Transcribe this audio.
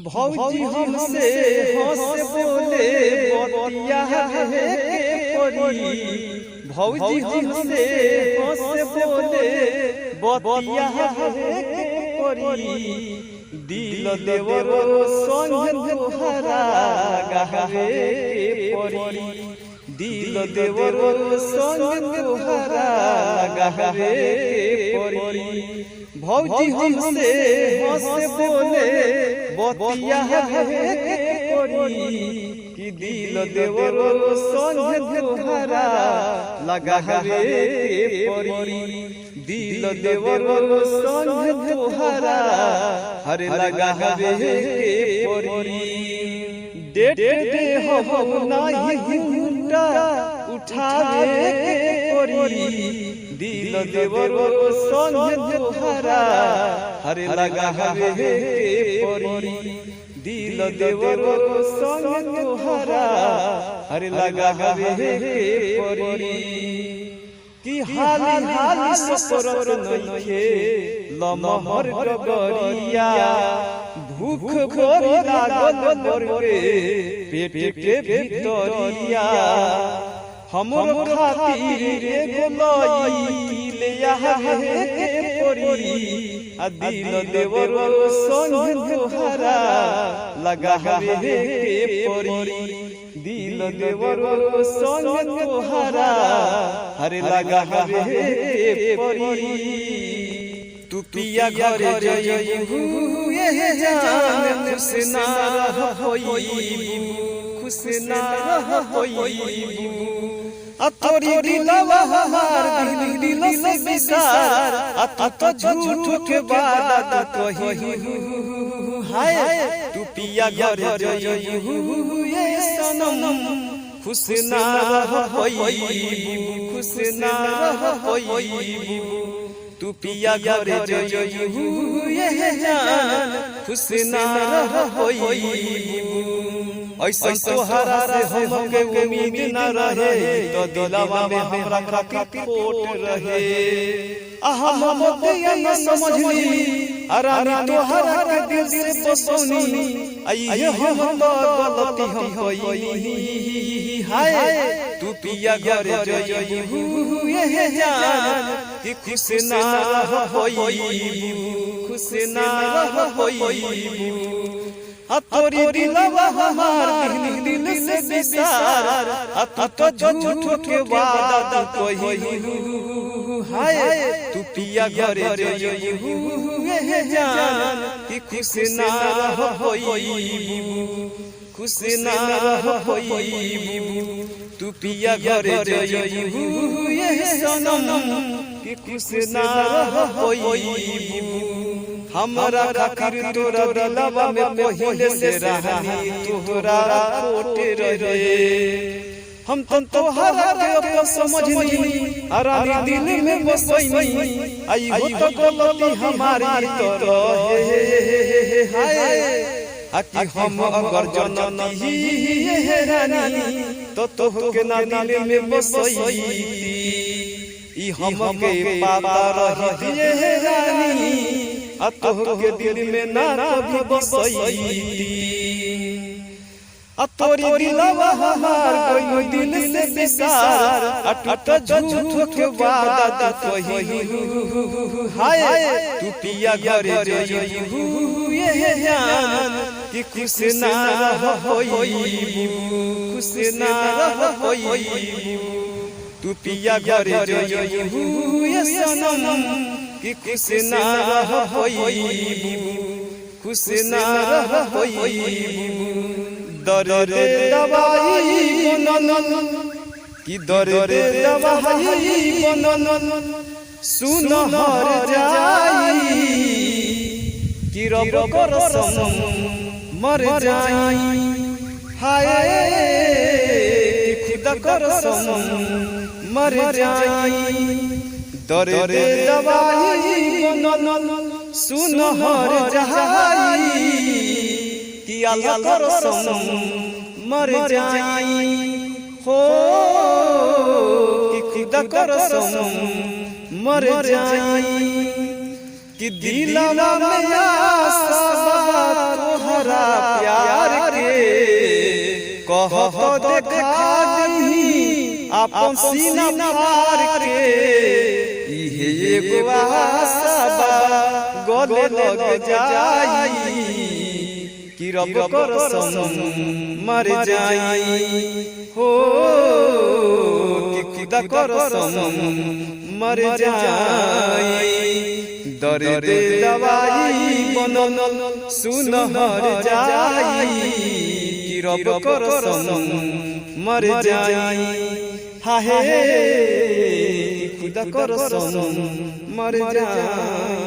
भौजी हमसे हंस बोले बतिया है परी। भौजी हमसे हंस बोले बतिया है परी। दिल देवर संग तोहरा गहरे परी। दिल देवर संग तोहरा गहरे परी। भौजी हमसे हंस बोले बतिया है परी। कि दिल देवर संग तोहरा लगा है परी। दिल देवर संग तोहरा हरे लगा है परी। डेट दे हो नाही घूंटा उठावे परी। दिल देवर संग तोहरा हरे लगा है परी। दिल देवर संग तोहरा हरे लगा है परी। कि हाली हाली ससुरत नइखे लमहर गगरिया। भूख भरी लागल मोरे पेट के भीतरिया। हमर खातिर रे गोलाई ले है परी। आ दिल देवर संग तोहरा लगा है परी। दिल देवर संग तोहरा हरे लगा है परी। तू पिया घरे जइबू ये जान खुश ना होइबू। खुश ना होइबू। आ तोरी दिलवा हमार दिल से विसार। आ तू तो झूठ के वादा कहिबू। हाय तू पिया घरे जइबू ये सनम खुश ना होइबू। खुश ना होइबू। तू पिया घरे जइबू ये जान खुश ना होइबू। ऐसा तोहरा से हमके उम्मीद न रहे। तो दिलवा में हमरा खातिर खोट रहे। हम न समझली अरानी तोहरा के दिल से बसौनी। ये हम तो गलती हम कइली। हाय तू पिया घरे जइबू ये जान कि खुश ना होइबू। खुश ना होइबू। आ तोरी दिलवा हमार दिल से विसार। आ तू तो झूठ के वादा कहिबू। हाय तू पिया घरे जइबू ये जान कि खुश ना होइबू। खुश ना होइबू। तू पिया घरे जइबू ये सनम कि खुश ना होइबू। हमरा खातिर तोरा दिलवा में पहिले से रहनी तोहरा खोट रहे। हम तोहरा के अब समझनी अरानी दिल में बसैनी। आई हो तो गलती हमारी तो रहे। हाय आकि हम अगर जनती है रानी तो तोहके ना दिल में बसैती। ई हमके पाता रही है रानी। आ तोहके दिल में ना कभी बसैती। आ तोरी दिलवा हमार कोई दिल से विसार। आ तू तो झूठ के वादा कहिबू। हाय तू पिया घरे जइबू ये जान कि खुश ना होइबू। खुश ना होइबू। तू पिया घरे जइबू ये सनम कि खुश ना होइबू। खुश ना होइबू। दर्द दवाई बनन कि दर्द दवाई बनन सुन हर जाई। कि रब कसम मर जाई। हाय खुदा कसम मर जाई। दर्द दवाई बनन सुन हर जाई। कि अल्लाह कसम मर जाई। हो कि खुदा कसम मर जाई। कि दिलवा में आशा तोहरा कहत देखा दीही अपन सीना फाड़ के इहे एगो आशा बा गले लग जाई कि रब कसम मर जाई हो कि खुदा कसम मर जाई दर्द दवाई बनल सुनहर जाई कि रब कसम मर जाई हाय खुदा कसम मर जाई।